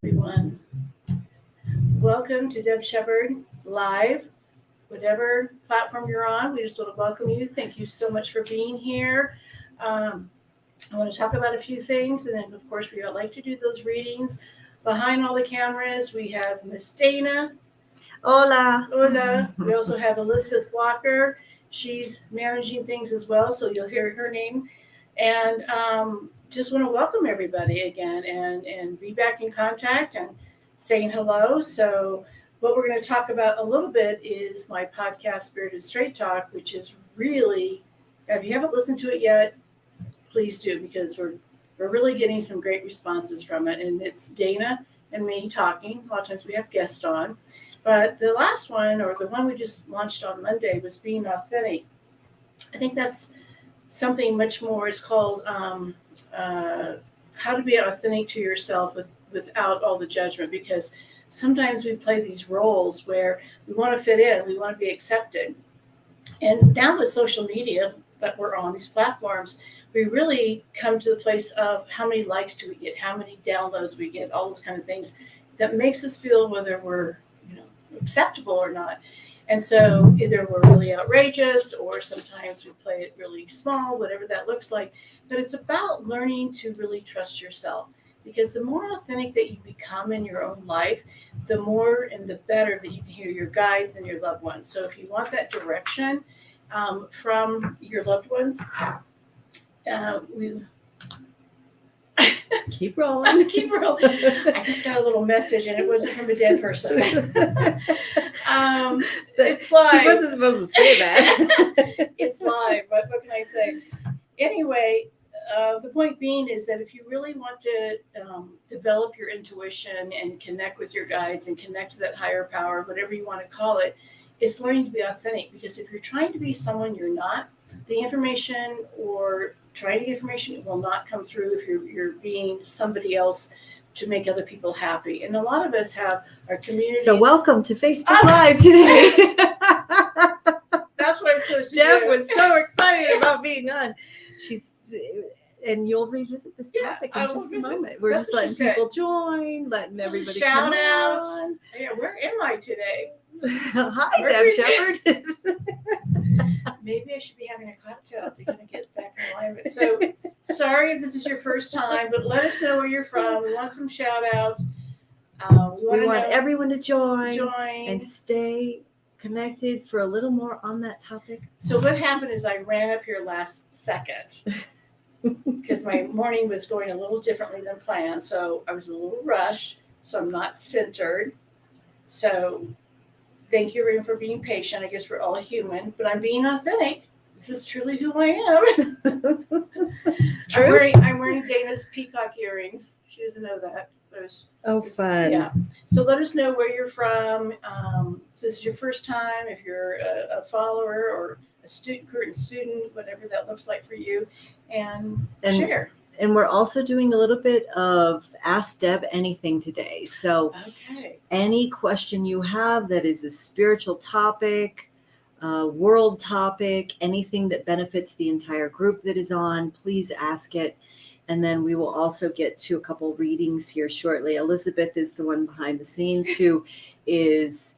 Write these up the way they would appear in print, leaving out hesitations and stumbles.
Everyone, welcome to Deb Sheppard Live. Whatever platform you're on, we just want to welcome you. Thank you so much for being here. I want to talk about a few things, and then, of course, we would like to do those readings. Behind all the cameras, we have Miss Dana. Hola. Hola. We also have Elizabeth Walker. She's managing things as well, so you'll hear her name. And just want to welcome everybody again and be back in contact and saying hello. So what we're going to talk about a little bit is my podcast, Spirited Straight Talk, which is really, if you haven't listened to it yet, please do, because we're really getting some great responses from it. And it's Dana and me talking. A lot of times we have guests on. But the last one, or the one we just launched on Monday, was being authentic. I think that's something much more. It's called how to be authentic to yourself without all the judgment, because sometimes we play these roles where we want to fit in, we want to be accepted. And now with social media that we're on, these platforms, we really come to the place of how many likes do we get, how many downloads we get, all those kind of things that makes us feel whether we're acceptable or not. And so either we're really outrageous, or sometimes we play it really small, whatever that looks like. But it's about learning to really trust yourself, because the more authentic that you become in your own life, the more and the better that you can hear your guides and your loved ones. So if you want that direction from your loved ones, we keep rolling. Keep rolling. I just got a little message, and it wasn't from a dead person. It's live. She wasn't supposed to say that. It's live. What can I say? Anyway, the point being is that if you really want to develop your intuition and connect with your guides and connect to that higher power, whatever you want to call it, it's learning to be authentic. Because if you're trying to be someone you're not, the information or trying to get information will not come through if you're being somebody else to make other people happy. And a lot of us have our communities. So welcome to Facebook Live today. That's what I'm supposed to Deb do. was so excited about being on. And you'll revisit this topic in just a moment. We're just letting people join, letting everybody shout come outs. on. Yeah, where am I today? Hi, Deb Sheppard. Maybe I should be having a cocktail to kind of get back in alignment. So sorry if this is your first time, but let us know where you're from. We want some shout outs. We want everyone to join and stay connected for a little more on that topic. So what happened is I ran up here last second because my morning was going a little differently than planned. So I was a little rushed, so I'm not centered. So thank you, everyone, for being patient. I guess we're all human, but I'm being authentic. This is truly who I am. I'm wearing Dana's peacock earrings. She doesn't know that. Oh, fun. Yeah. So let us know where you're from. If this is your first time, if you're a follower or a current student, whatever that looks like for you, and share. And we're also doing a little bit of Ask Deb Anything today. So any question you have that is a spiritual topic, world topic, anything that benefits the entire group that is on, please ask it. And then we will also get to a couple readings here shortly. Elizabeth is the one behind the scenes who is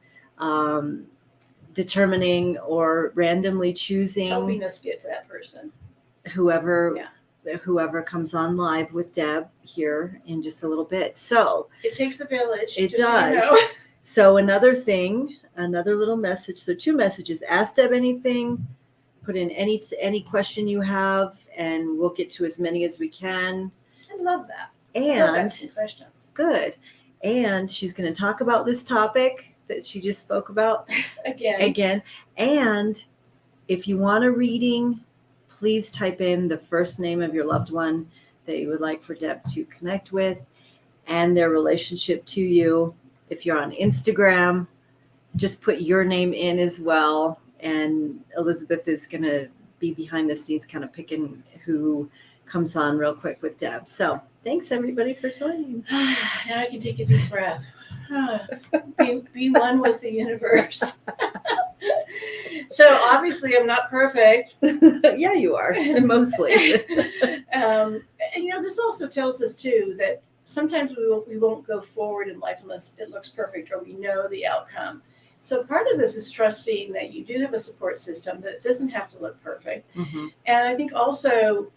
determining or randomly choosing. Helping us get to that person. Whoever comes on live with Deb here in just a little bit. So it takes a village. It does. So another little message. So 2 messages. Ask Deb anything. Put in any question you have, and we'll get to as many as we can. I love that. And questions. Good. And she's going to talk about this topic that she just spoke about again. And if you want a reading, please type in the first name of your loved one that you would like for Deb to connect with and their relationship to you. If you're on Instagram, just put your name in as well. And Elizabeth is going to be behind the scenes kind of picking who comes on real quick with Deb. So thanks, everybody, for joining. Now I can take a deep breath. Be one with the universe. So obviously I'm not perfect. Yeah, you are, mostly. And this also tells us too that sometimes we won't go forward in life unless it looks perfect or we know the outcome. So part of this is trusting that you do have a support system, that it doesn't have to look perfect. Mm-hmm. And I think also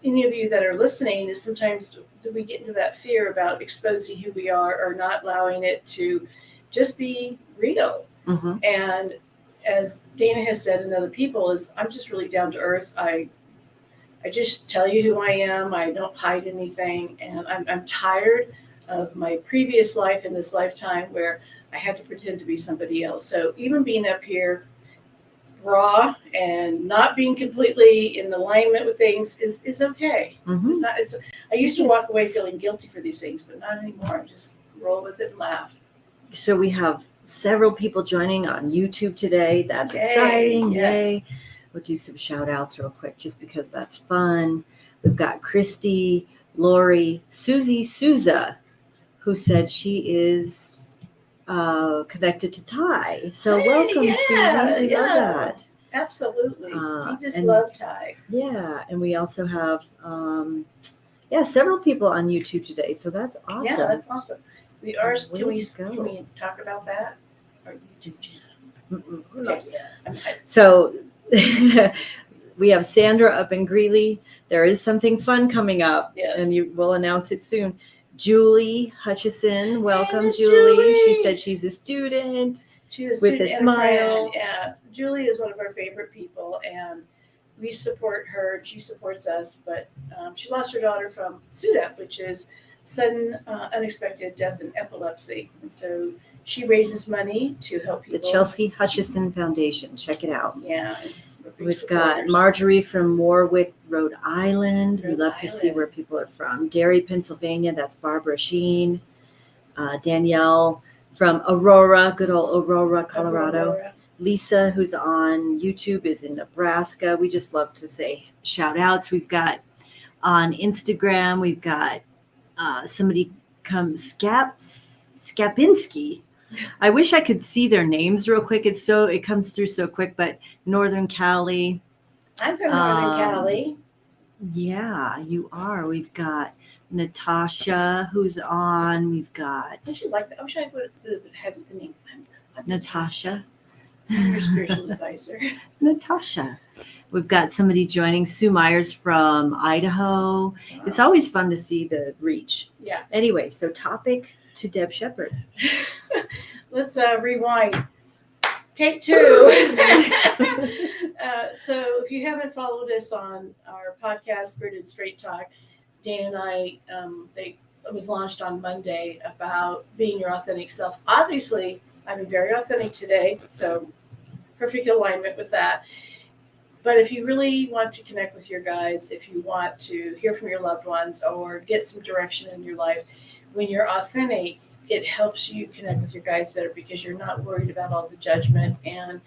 any of you that are listening is sometimes we get into that fear about exposing who we are or not allowing it to just be real. Mm-hmm. And as Dana has said and other people, is I'm just really down to earth. I just tell you who I am. I don't hide anything. And I'm tired of my previous life in this lifetime where I had to pretend to be somebody else. So even being up here raw and not being completely in alignment with things is okay. Mm-hmm. I used to walk away feeling guilty for these things, but not anymore. I just roll with it and laugh. So we have several people joining on YouTube today. That's Yay, exciting. yes. Yay. We'll do some shout outs real quick just because that's fun. We've got Christy, Lori, Susie Souza, who said she is connected to Ty. So welcome, Susie. We love that. Absolutely. We just love Ty. Yeah. And we also have several people on YouTube today. So that's awesome. Yeah, that's awesome. Can we talk about that? Or YouTube channel? Okay. So we have Sandra up in Greeley. There is something fun coming up. Yes. And we'll announce it soon. Julie Hutchison, welcome, Hey, Julie. She said she's a student. She's with a smile. Yeah, Julie is one of our favorite people, and we support her. She supports us, but she lost her daughter from SUDEP, which is sudden unexpected death in epilepsy, and so she raises money to help people. The Chelsea Hutchison Foundation. Check it out. Yeah. We've got Marjorie from Warwick, Rhode Island. We love to see where people are from. Derry, Pennsylvania. That's Barbara Sheen. Danielle from Aurora, good old Aurora, Colorado. Aurora. Lisa, who's on YouTube, is in Nebraska. We just love to say shout outs. We've got on Instagram, we've got somebody Skapinski. I wish I could see their names real quick. It comes through so quick, but Northern Cali. I'm from Northern Cali. Yeah, you are. We've got Natasha, who's on. We've got. I wish I would have had the name. Natasha. I'm your spiritual advisor. Natasha. We've got somebody joining, Sue Myers from Idaho. Wow. It's always fun to see the reach. Yeah. Anyway, so topic to Deb Sheppard. Let's rewind. Take two. So if you haven't followed us on our podcast, Spirited Straight Talk, Dana and I, it was launched on Monday about being your authentic self. Obviously, I'm very authentic today, so perfect alignment with that. But if you really want to connect with your guides, if you want to hear from your loved ones or get some direction in your life, when you're authentic, it helps you connect with your guides better because you're not worried about all the judgment and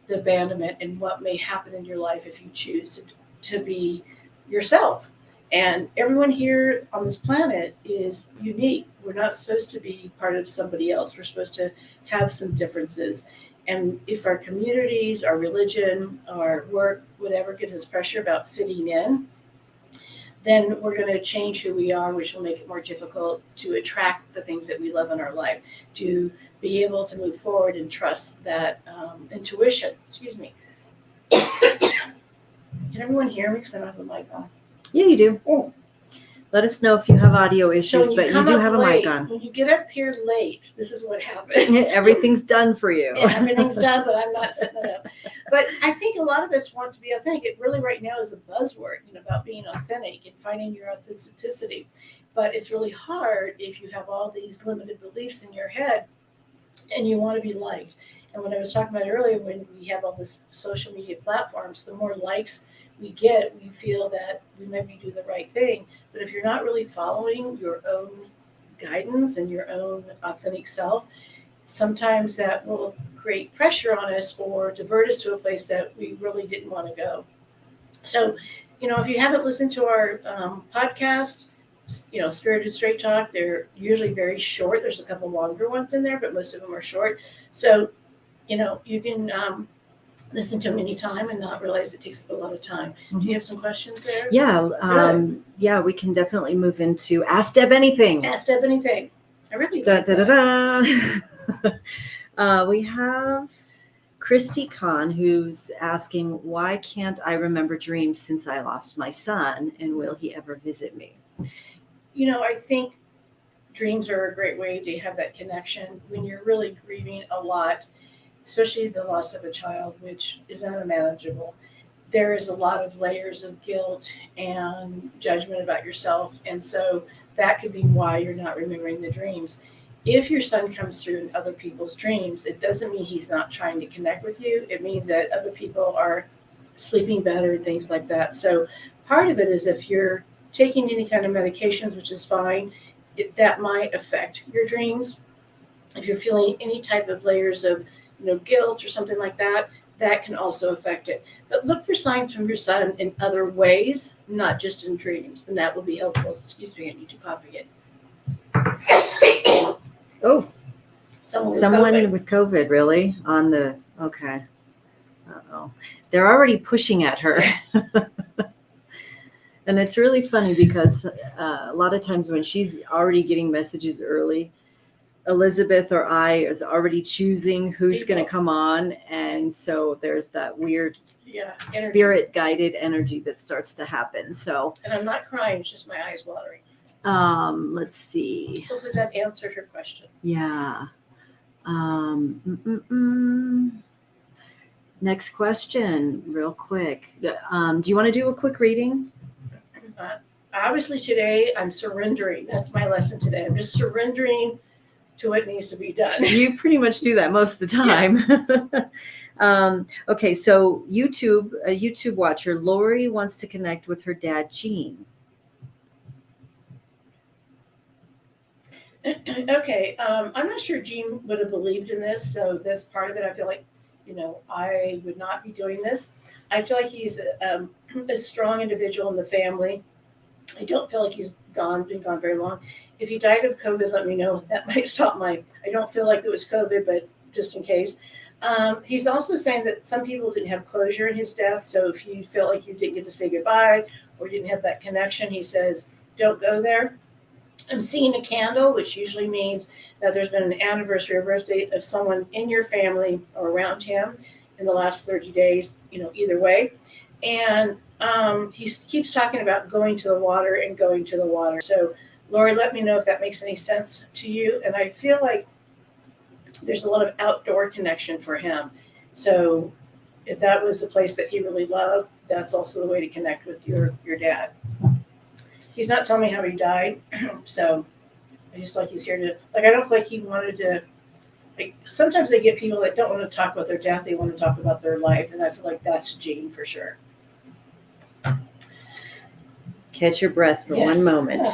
the abandonment and what may happen in your life if you choose to be yourself. And everyone here on this planet is unique. We're not supposed to be part of somebody else. We're supposed to have some differences. And if our communities, our religion, our work, whatever gives us pressure about fitting in, then we're going to change who we are, which will make it more difficult to attract the things that we love in our life, to be able to move forward and trust that intuition. Excuse me. Can everyone hear me? Because I don't have a mic on. Yeah, you do. Oh. Let us know if you have audio issues, but you do have a mic on. When you get up here late, this is what happens. Everything's done for you. Yeah, everything's done, but I'm not setting it up. But I think a lot of us want to be authentic. It really right now is a buzzword, about being authentic and finding your authenticity. But it's really hard if you have all these limited beliefs in your head and you want to be liked. And when I was talking about earlier, when we have all this social media platforms, the more likes we get, we feel that we maybe do the right thing. But if you're not really following your own guidance and your own authentic self, sometimes that will create pressure on us or divert us to a place that we really didn't want to go. So, if you haven't listened to our podcast, Spirited Straight Talk, they're usually very short. There's a couple longer ones in there, but most of them are short. So, you can listen to them anytime and not realize it takes up a lot of time. Do you have some questions there? Yeah, we can definitely move into Ask Deb Anything. Ask Deb Anything. I really Da, like da, da, that. da. We have Christy Kahn, who's asking, why can't I remember dreams since I lost my son, and will he ever visit me? I think dreams are a great way to have that connection when you're really grieving a lot, especially the loss of a child, which is unmanageable. There is a lot of layers of guilt and judgment about yourself. And so that could be why you're not remembering the dreams. If your son comes through in other people's dreams, it doesn't mean he's not trying to connect with you. It means that other people are sleeping better and things like that. So part of it is if you're taking any kind of medications, which is fine, that might affect your dreams. If you're feeling any type of layers of guilt or something like that, that can also affect it. But look for signs from your son in other ways, not just in dreams, and that will be helpful. Excuse me, I need to cough again. Oh, someone with COVID, really? Okay. Uh-oh. They're already pushing at her. And it's really funny because a lot of times when she's already getting messages early, Elizabeth or I is already choosing who's going to come on. And so there's that weird spirit guided energy that starts to happen. So, and I'm not crying, it's just my eyes watering. Let's see. Hopefully that answered her question. Yeah. Next question, real quick. Do you want to do a quick reading? Obviously today I'm surrendering. That's my lesson today. I'm just surrendering to what needs to be done. You pretty much do that most of the time. Yeah. Okay, so a YouTube watcher, Lori wants to connect with her dad, Gene. Okay, I'm not sure Gene would have believed in this, so that's part of it. I feel like, I would not be doing this. I feel like he's a strong individual in the family. I don't feel like he's been gone very long. If he died of COVID, let me know. That might stop I don't feel like it was COVID, but just in case. He's also saying that some people didn't have closure in his death. So if you feel like you didn't get to say goodbye or didn't have that connection, he says, don't go there. I'm seeing a candle, which usually means that there's been an anniversary or birthday of someone in your family or around him in the last 30 days, either way. And he keeps talking about going to the water and going to the water. So, Lori, let me know if that makes any sense to you. And I feel like there's a lot of outdoor connection for him. So if that was the place that he really loved, that's also the way to connect with your dad. He's not telling me how he died. So I just like he's here to, I don't feel like he wanted to, sometimes they get people that don't want to talk about their death. They want to talk about their life. And I feel like that's Gene for sure. Catch your breath for one moment.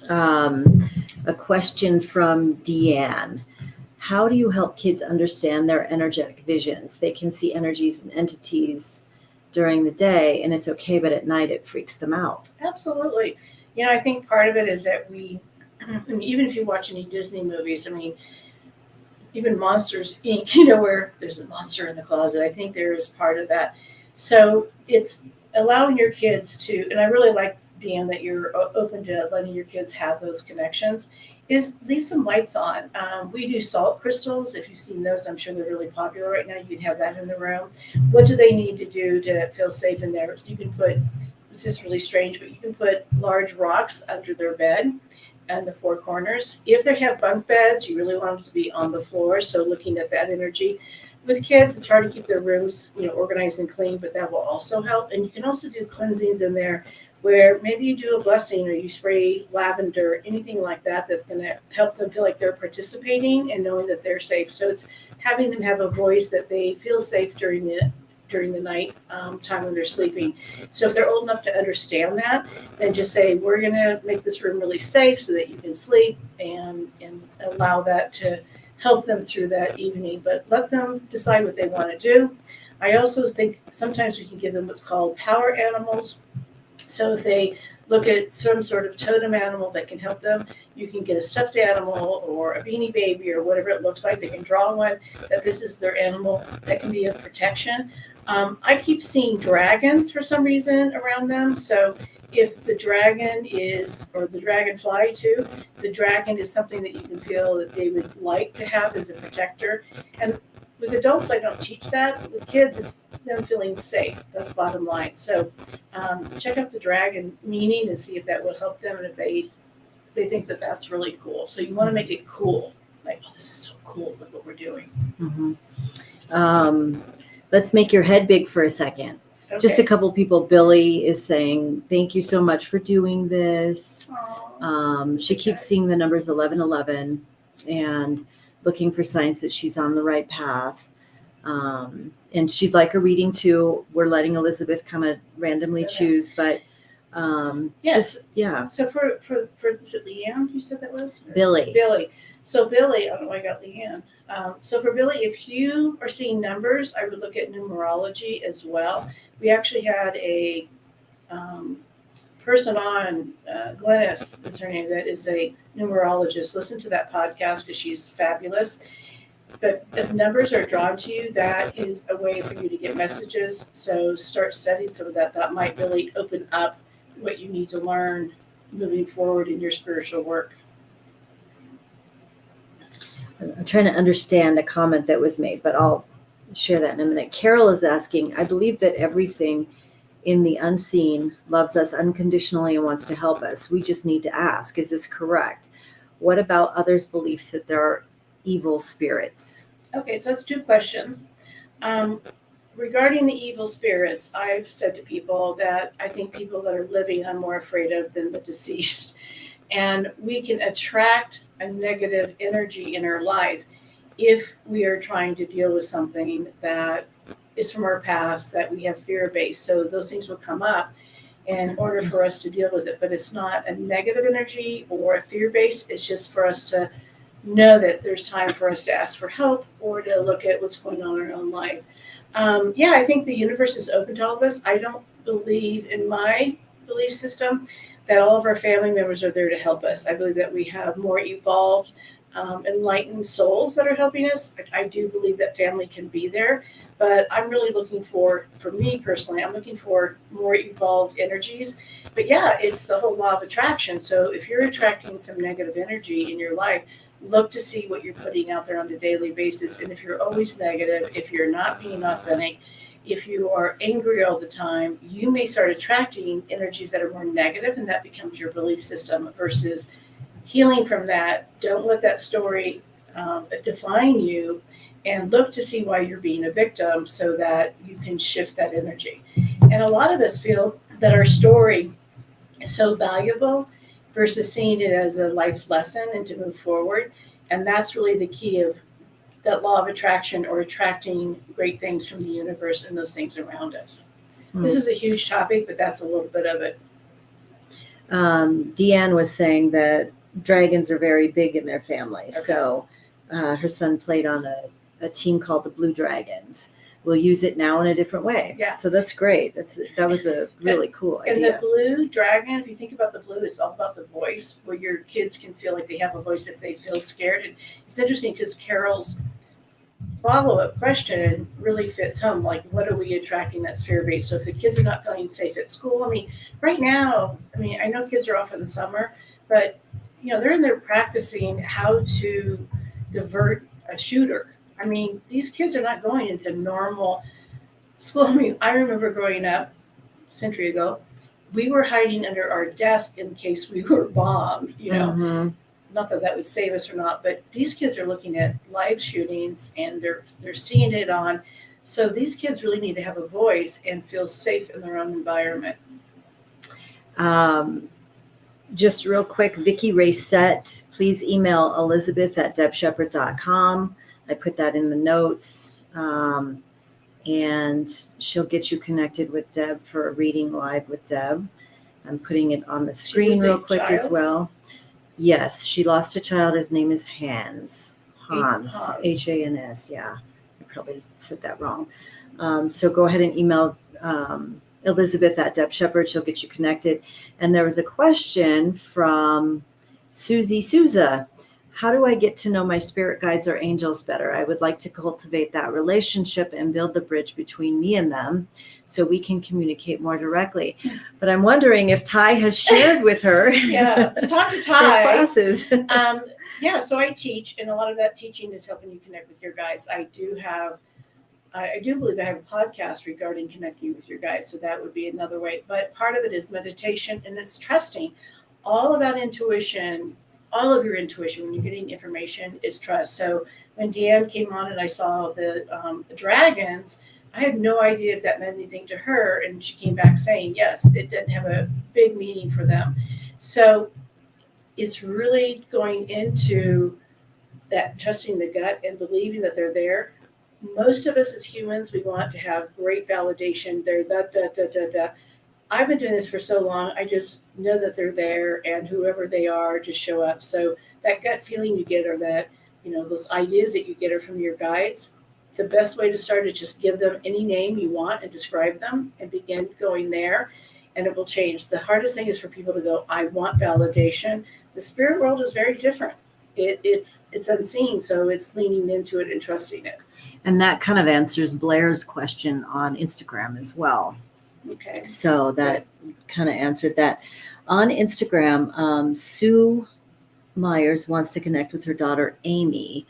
A question from Deanne. How do you help kids understand their energetic visions? They can see energies and entities during the day and it's okay, but at night it freaks them out. Absolutely. I think part of it is that even if you watch any Disney movies, even Monsters Inc., where there's a monster in the closet, I think there is part of that. So it's allowing your kids to, and I really like, Dan, that you're open to letting your kids have those connections, is leave some lights on. We do salt crystals. If you've seen those, I'm sure they're really popular right now. You can have that in the room. What do they need to do to feel safe in there? You can put, it's just really strange, but you can put large rocks under their bed and the four corners. If they have bunk beds, you really want them to be on the floor. So looking at that energy. With kids, it's hard to keep their rooms, organized and clean, but that will also help. And you can also do cleansings in there where maybe you do a blessing or you spray lavender, anything like that, that's going to help them feel like they're participating and knowing that they're safe. So it's having them have a voice that they feel safe during the night time when they're sleeping. So if they're old enough to understand that, then just say, we're going to make this room really safe so that you can sleep and allow that to help them through that evening, but let them decide what they want to do. I also think sometimes we can give them what's called power animals. So if they look at some sort of totem animal that can help them. You can get a stuffed animal or a beanie baby or whatever it looks like. They can draw one that this is their animal that can be of protection. I keep seeing dragons for some reason around them. So if the dragon is, or the dragonfly too, the dragon is something that you can feel that they would like to have as a protector. And with adults, I don't teach that. But with kids, it's them feeling safe. That's bottom line. So check out the dragon meaning and see if that will help them and if they think that that's really cool. So you want to make it cool. Like, oh, this is so cool. Look what we're doing. Mm-hmm. Let's make your head big for a second. Okay. Just a couple people. Billy is saying, thank you so much for doing this. She keeps seeing the numbers 1111 and looking for signs that she's on the right path. And she'd like a reading too. We're letting Elizabeth kind of randomly choose, but yes. Yeah. So for is it Leanne you said that was? Or Billy. So Billy, I don't know why I got Leanne. So for Billy, if you are seeing numbers, I would look at numerology as well. We actually had a person on, Glennis is her name, that is a numerologist. Listen to that podcast because she's fabulous. But if numbers are drawn to you, that is a way for you to get messages. So start studying some of that. That might really open up what you need to learn moving forward in your spiritual work. I'm trying to understand a comment that was made, but I'll share that in a minute. Carol is asking, I believe that everything in the unseen loves us unconditionally and wants to help us. We just need to ask, is this correct? What about others' beliefs that there are evil spirits? Okay, so that's two questions. Regarding the evil spirits, I've said to people that I think people that are living I'm more afraid of than the deceased. And we can attract a negative energy in our life if we are trying to deal with something that is from our past that we have fear-based. So those things will come up in order for us to deal with it. But it's not a negative energy or a fear-based. It's just for us to know that there's time for us to ask for help or to look at what's going on in our own life. I think the universe is open to all of us. I don't believe in my belief system that all of our family members are there to help us. I believe that we have more evolved, enlightened souls that are helping us. I do believe that family can be there, but I'm really looking for me personally, I'm looking for more evolved energies. But yeah, it's the whole law of attraction. So if you're attracting some negative energy in your life, look to see what you're putting out there on a daily basis. And if you're always negative, if you're not being authentic, if you are angry all the time, you may start attracting energies that are more negative, and that becomes your belief system versus healing from that. Don't let that story define you, and look to see why you're being a victim so that you can shift that energy. And a lot of us feel that our story is so valuable versus seeing it as a life lesson and to move forward. And that's really the key of that law of attraction, or attracting great things from the universe and those things around us. This is a huge topic, but that's a little bit of it. Deanne was saying that dragons are very big in their family. Okay. So her son played on a team called the Blue Dragons. We'll use it now in a different way. Yeah. So that's great. That was a really cool idea. And the Blue Dragon, if you think about the blue, it's all about the voice, where your kids can feel like they have a voice if they feel scared. And it's interesting because Carol's follow-up question really fits home. Like, what are we attracting that's fear-based? So if the kids are not feeling safe at school, right now, I know kids are off in the summer, but they're in there practicing how to divert a shooter. These kids are not going into normal school. I remember growing up a century ago, we were hiding under our desk in case we were bombed, Mm-hmm. Not that that would save us or not, but these kids are looking at live shootings and they're seeing it on. So these kids really need to have a voice and feel safe in their own environment. Just real quick, Vicki Racette, please email elizabeth@debsheppard.com. I put that in the notes, and she'll get you connected with Deb for a reading live with Deb. I'm putting it on the screen real quick as well. Yes, she lost a child. His name is Hans, Hans. Yeah, I probably said that wrong. So go ahead and email Elizabeth at Deb Sheppard. She'll get you connected. And there was a question from Susie Souza. How do I get to know my spirit guides or angels better? I would like to cultivate that relationship and build the bridge between me and them so we can communicate more directly. But I'm wondering if Ty has shared with her. Yeah, so talk to her Ty. classes. Yeah, so I teach, and a lot of that teaching is helping you connect with your guides. I do believe I have a podcast regarding connecting with your guides, so that would be another way. But part of it is meditation, and it's trusting. All about intuition, all of your intuition when you're getting information is trust. So when Deanne came on and I saw the dragons, I had no idea if that meant anything to her, and she came back saying yes, it didn't have a big meaning for them. So it's really going into that trusting the gut and believing that they're there. Most of us as humans, we want to have great validation. They're da. I've been doing this for so long, I just know that they're there, and whoever they are, just show up. So that gut feeling you get, or that, those ideas that you get are from your guides. The best way to start is just give them any name you want and describe them and begin going there, and it will change. The hardest thing is for people to go, I want validation. The spirit world is very different. It's unseen, so it's leaning into it and trusting it. And that kind of answers Blair's question on Instagram as well. Okay. So that kind of answered that. On Instagram, Sue Myers wants to connect with her daughter, Amy.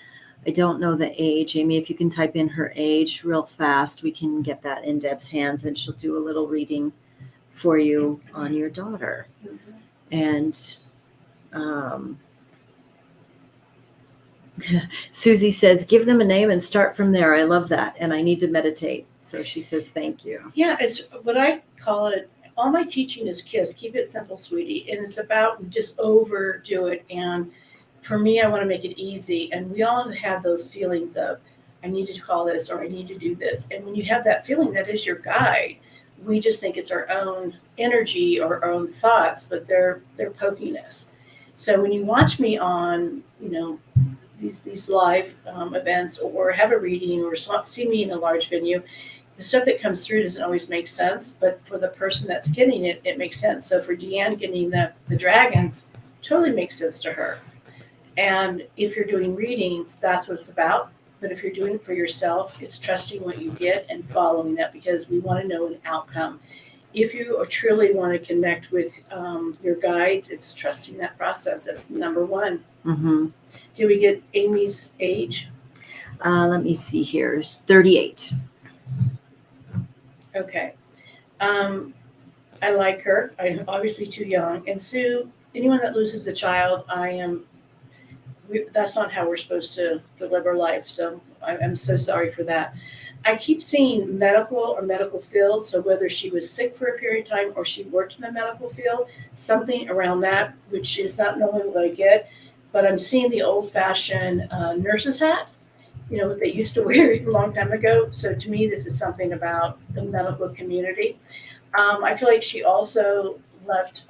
I don't know the age. Amy, if you can type in her age real fast, we can get that in Deb's hands, and she'll do a little reading for you on your daughter. And Susie says, give them a name and start from there. I love that. And I need to meditate. So she says, thank you. Yeah, it's what I call it. All my teaching is KISS. Keep it simple, sweetie. And it's about just overdo it. And for me, I want to make it easy. And we all have those feelings of, I need to call this, or I need to do this. And when you have that feeling, that is your guide. We just think it's our own energy or our own thoughts, but they're poking us. So when you watch me on, these live events, or have a reading, or see me in a large venue, the stuff that comes through doesn't always make sense, but for the person that's getting it, it makes sense. So for Deanne getting the dragons, totally makes sense to her. And if you're doing readings, that's what it's about. But if you're doing it for yourself, it's trusting what you get and following that, because we want to know an outcome. If you truly want to connect with your guides, it's trusting that process. That's number one. Mm-hmm. Did we get Amy's age? Let me see here. It's 38. Okay. I like her. I'm obviously too young. And Sue, anyone that loses a child, that's not how we're supposed to deliver life. So I'm so sorry for that. I keep seeing medical field. So whether she was sick for a period of time or she worked in the medical field, something around that, which is not normally what I get. But I'm seeing the old-fashioned nurse's hat, what they used to wear a long time ago. So to me, this is something about the medical community. I feel like she also left,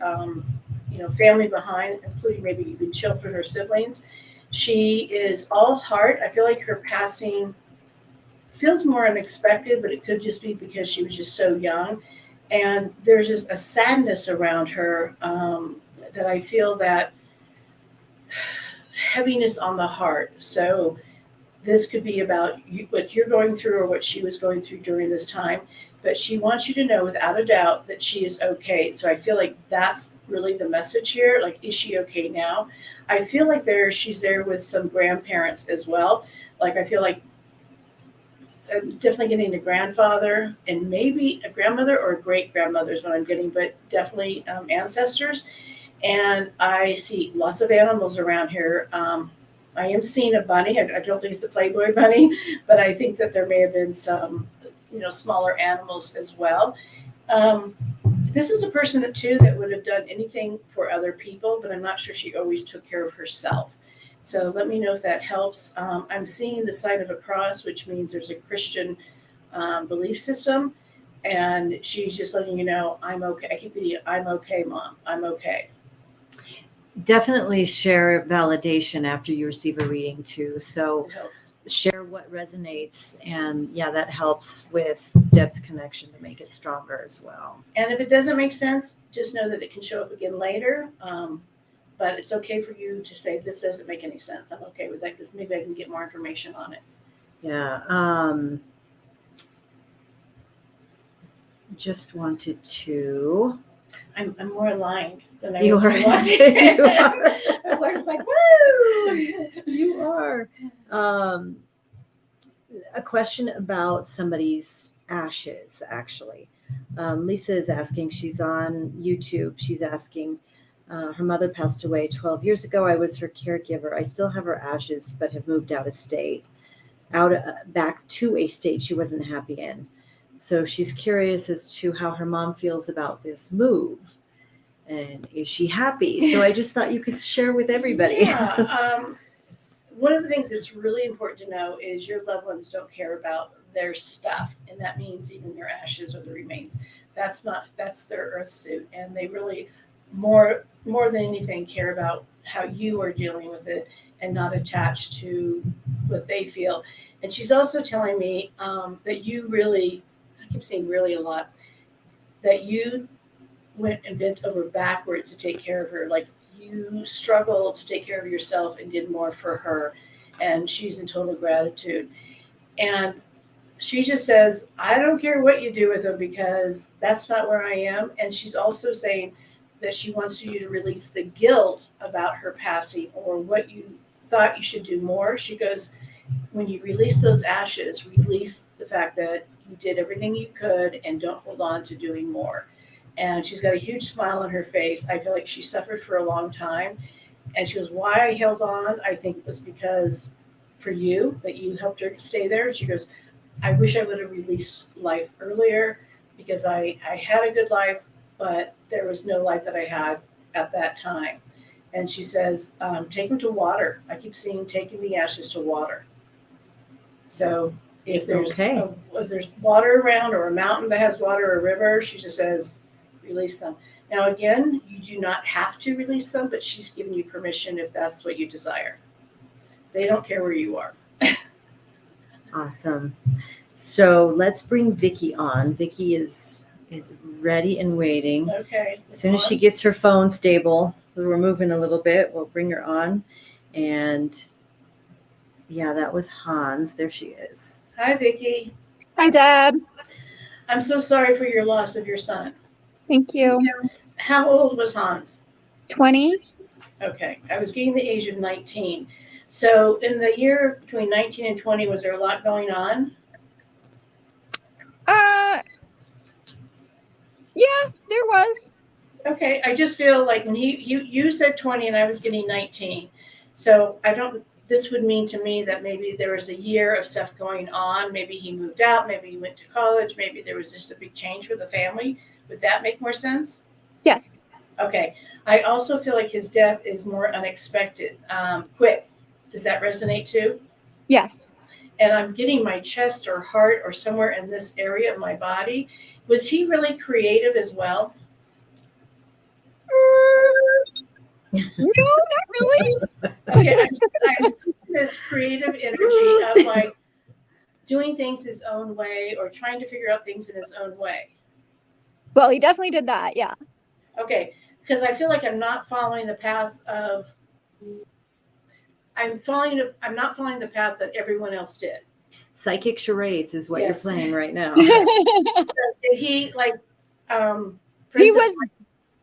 family behind, including maybe even children or siblings. She is all heart. I feel like her passing feels more unexpected, but it could just be because she was just so young. And there's just a sadness around her that I feel that heaviness on the heart. So this could be about what you're going through or what she was going through during this time. But she wants you to know without a doubt that she is okay. So I feel like that's really the message here. Like, is she okay now? I feel like she's there with some grandparents as well. Like, I feel like I'm definitely getting a grandfather and maybe a grandmother or a great grandmother is what I'm getting, but definitely ancestors. And I see lots of animals around here. I am seeing a bunny. I don't think it's a Playboy bunny, but I think that there may have been some, smaller animals as well. This is a person that would have done anything for other people, but I'm not sure she always took care of herself. So let me know if that helps. I'm seeing the sign of a cross, which means there's a Christian belief system, and she's just letting you know, I'm okay. I keep reading, I'm okay, Mom. I'm okay. Definitely share validation after you receive a reading too. So It helps. Share what resonates, and that helps with Deb's connection to make it stronger as well. And if it doesn't make sense, just know that it can show up again later. But it's okay for you to say, this doesn't make any sense. I'm okay with that because maybe I can get more information on it. Yeah. Just wanted to. I'm more aligned than I You was are. when I walked You in. are. I was just like, woo! You are. A question about somebody's ashes, actually. Lisa is asking, she's on YouTube. She's asking, her mother passed away 12 years ago. I was her caregiver. I still have her ashes, but have moved out of state, back to a state she wasn't happy in. So she's curious as to how her mom feels about this move. And is she happy? So I just thought you could share with everybody. Yeah. One of the things that's really important to know is your loved ones don't care about their stuff. And that means even your ashes or the remains. That's their earth suit. And they really more than anything care about how you are dealing with it and not attached to what they feel. And she's also telling me that you really, I keep saying really a lot, that you went and bent over backwards to take care of her. Like you struggled to take care of yourself and did more for her. And she's in total gratitude. And she just says, I don't care what you do with him because that's not where I am. And she's also saying that she wants you to release the guilt about her passing or what you thought you should do more. She goes, when you release those ashes, release the fact that you did everything you could and don't hold on to doing more. And she's got a huge smile on her face. I feel like she suffered for a long time. And she goes, why I held on, I think it was because for you, that you helped her stay there. She goes, I wish I would have released life earlier because I had a good life, but there was no life that I had at that time. And she says, take them to water. I keep seeing taking the ashes to water. So if there's if there's water around or a mountain that has water or a river, she just says, release them. Now, again, you do not have to release them, but she's giving you permission if that's what you desire. They don't care where you are. Awesome. So let's bring Vicki on. Vicki is ready and waiting. Okay. As soon as she gets her phone stable, we're moving a little bit, we'll bring her on. And yeah, that was Hans. There she is. Hi, Vicki. Hi, Deb. I'm so sorry for your loss of your son. Thank you. How old was Hans? 20. Okay. I was getting the age of 19. So in the year between 19 and 20, was there a lot going on? Yeah, there was. Okay. I just feel like when you said 20 and I was getting 19. So this would mean to me that maybe there was a year of stuff going on. Maybe he moved out. Maybe he went to college. Maybe there was just a big change for the family. Would that make more sense? Yes. Okay. I also feel like his death is more unexpected, quick. Does that resonate too? Yes. And I'm getting my chest or heart or somewhere in this area of my body. Was he really creative as well? No, not really. Okay, I'm seeing this creative energy of like doing things his own way or trying to figure out things in his own way. Well, he definitely did that. Yeah. Okay, because I feel like I'm not following the path of. I'm not following the path that everyone else did. Psychic charades is what Yes. you're playing right now. So did he like?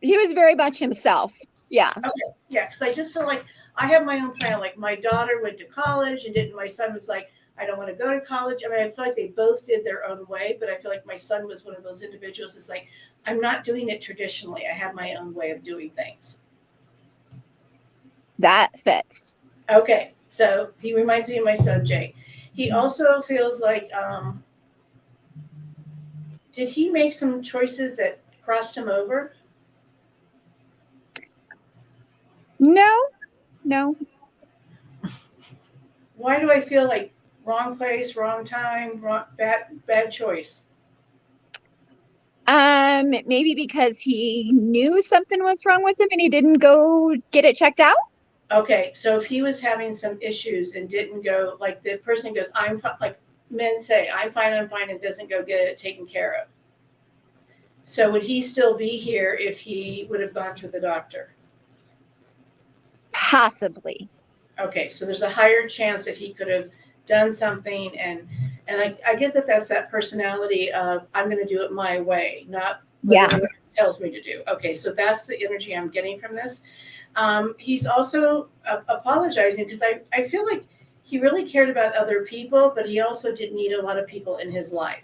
He was very much himself. Yeah. Okay, yeah, because I just feel like I have my own plan. Like my daughter went to college and didn't. My son was like, I don't want to go to college. I mean, I feel like they both did their own way, but I feel like my son was one of those individuals that's like, I'm not doing it traditionally. I have my own way of doing things. That fits. Okay, so he reminds me of my son, Jay. He also feels like, did he make some choices that crossed him over? No. Why do I feel like wrong place, wrong time, bad choice? Maybe because he knew something was wrong with him and he didn't go get it checked out. Okay, so if he was having some issues and didn't go, like the person goes, I'm like men say, I'm fine, and doesn't go get it taken care of. So would he still be here if he would have gone to the doctor? Possibly. Okay, so there's a higher chance that he could have done something, and I get that that's that personality of I'm going to do it my way, not what anyone tells me to do. Okay, so that's the energy I'm getting from this. He's also apologizing because I feel like he really cared about other people, but he also didn't need a lot of people in his life.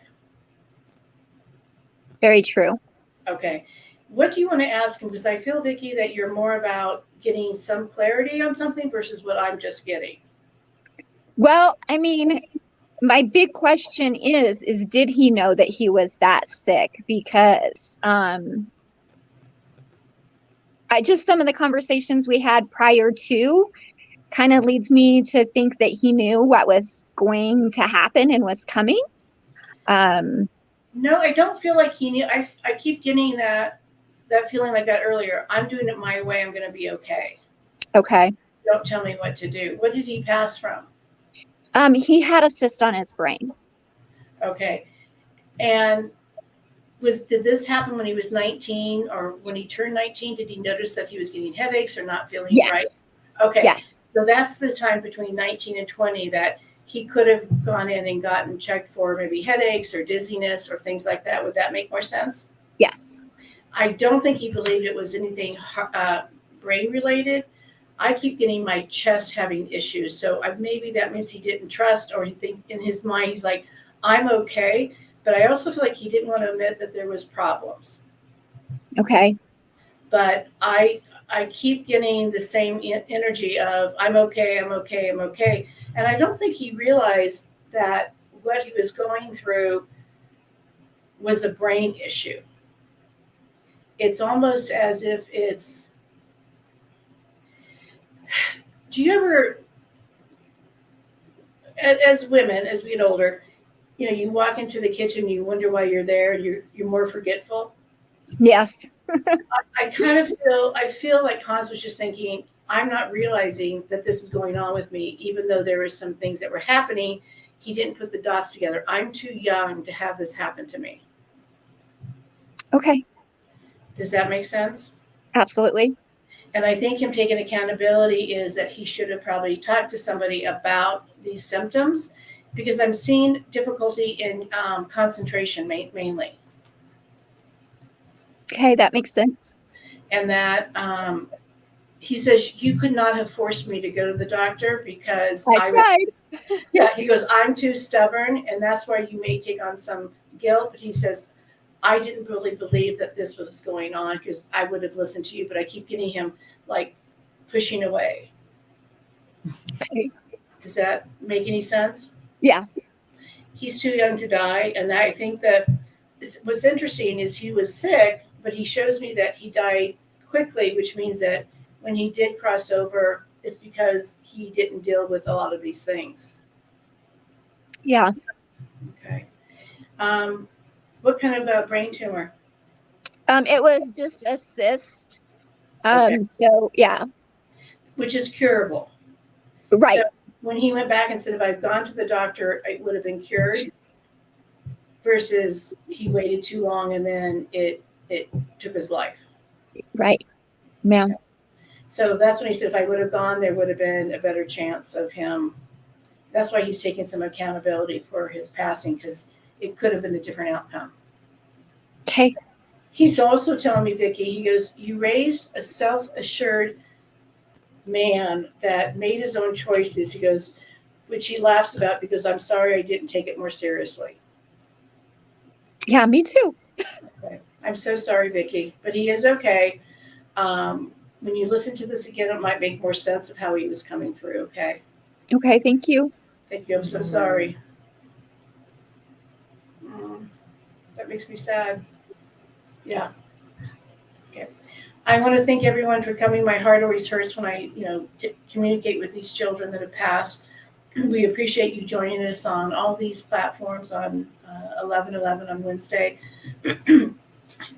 Very true. Okay. What do you want to ask him? Because I feel, Vicki, that you're more about getting some clarity on something versus what I'm just getting. Well, I mean, my big question is did he know that he was that sick? Because some of the conversations we had prior to kind of leads me to think that he knew what was going to happen and was coming. No, I don't feel like he knew. I keep getting that feeling like that earlier. I'm doing it my way. I'm going to be okay. Okay. Don't tell me what to do. What did he pass from? He had a cyst on his brain. Okay. And did this happen when he was 19 or when he turned 19? Did he notice that he was getting headaches or not feeling right? Okay. Yes. So that's the time between 19 and 20 that he could have gone in and gotten checked for maybe headaches or dizziness or things like that. Would that make more sense? Yes. I don't think he believed it was anything brain related. I keep getting my chest having issues. So maybe that means he didn't trust, or he think in his mind, he's like, I'm okay. But I also feel like he didn't want to admit that there was problems. Okay. But I keep getting the same energy of I'm okay. And I don't think he realized that what he was going through was a brain issue. It's almost as if it's, do you ever, as women, as we get older, you walk into the kitchen, you wonder why you're there, you're more forgetful? Yes. I feel like Hans was just thinking, I'm not realizing that this is going on with me, even though there were some things that were happening. He didn't put the dots together. I'm too young to have this happen to me. Okay. Does that make sense? Absolutely. And I think him taking accountability is that he should have probably talked to somebody about these symptoms, because I'm seeing difficulty in concentration mainly. Okay, that makes sense. And that he says, you could not have forced me to go to the doctor because I tried. Yeah, he goes, I'm too stubborn, and that's why you may take on some guilt. But he says, I didn't really believe that this was going on because I would have listened to you, but I keep getting him like pushing away. Okay. Does that make any sense? Yeah. He's too young to die. And I think that what's interesting is he was sick, but he shows me that he died quickly, which means that when he did cross over, it's because he didn't deal with a lot of these things. Yeah. Okay. What kind of a brain tumor? It was just a cyst. Okay. So yeah. Which is curable. Right. So when he went back and said, if I'd gone to the doctor, it would have been cured, versus he waited too long and then it took his life. Right. Yeah. So that's when he said, if I would have gone, there would have been a better chance of him. That's why he's taking some accountability for his passing, because it could have been a different outcome. Okay. He's also telling me, Vicki, he goes, you raised a self-assured man that made his own choices. He goes, which he laughs about because I'm sorry I didn't take it more seriously. Yeah, me too. Okay. I'm so sorry, Vicki, but he is okay. When you listen to this again, it might make more sense of how he was coming through. Okay. Okay. Thank you. Thank you. I'm so sorry. That makes me sad. Yeah. Okay. I want to thank everyone for coming. My heart always hurts when I, communicate with these children that have passed. We appreciate you joining us on all these platforms on 11/11 on Wednesday.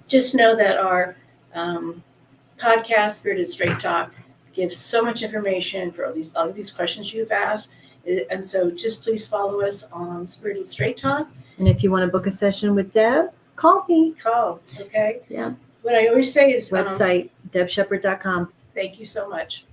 Just know that our podcast, Spirited Straight Talk, gives so much information for all of these questions you've asked. And so just please follow us on Spirited Straight Talk. And if you want to book a session with Deb, call me. Call, okay? Yeah. What I always say is Website, debsheppard.com. thank you so much.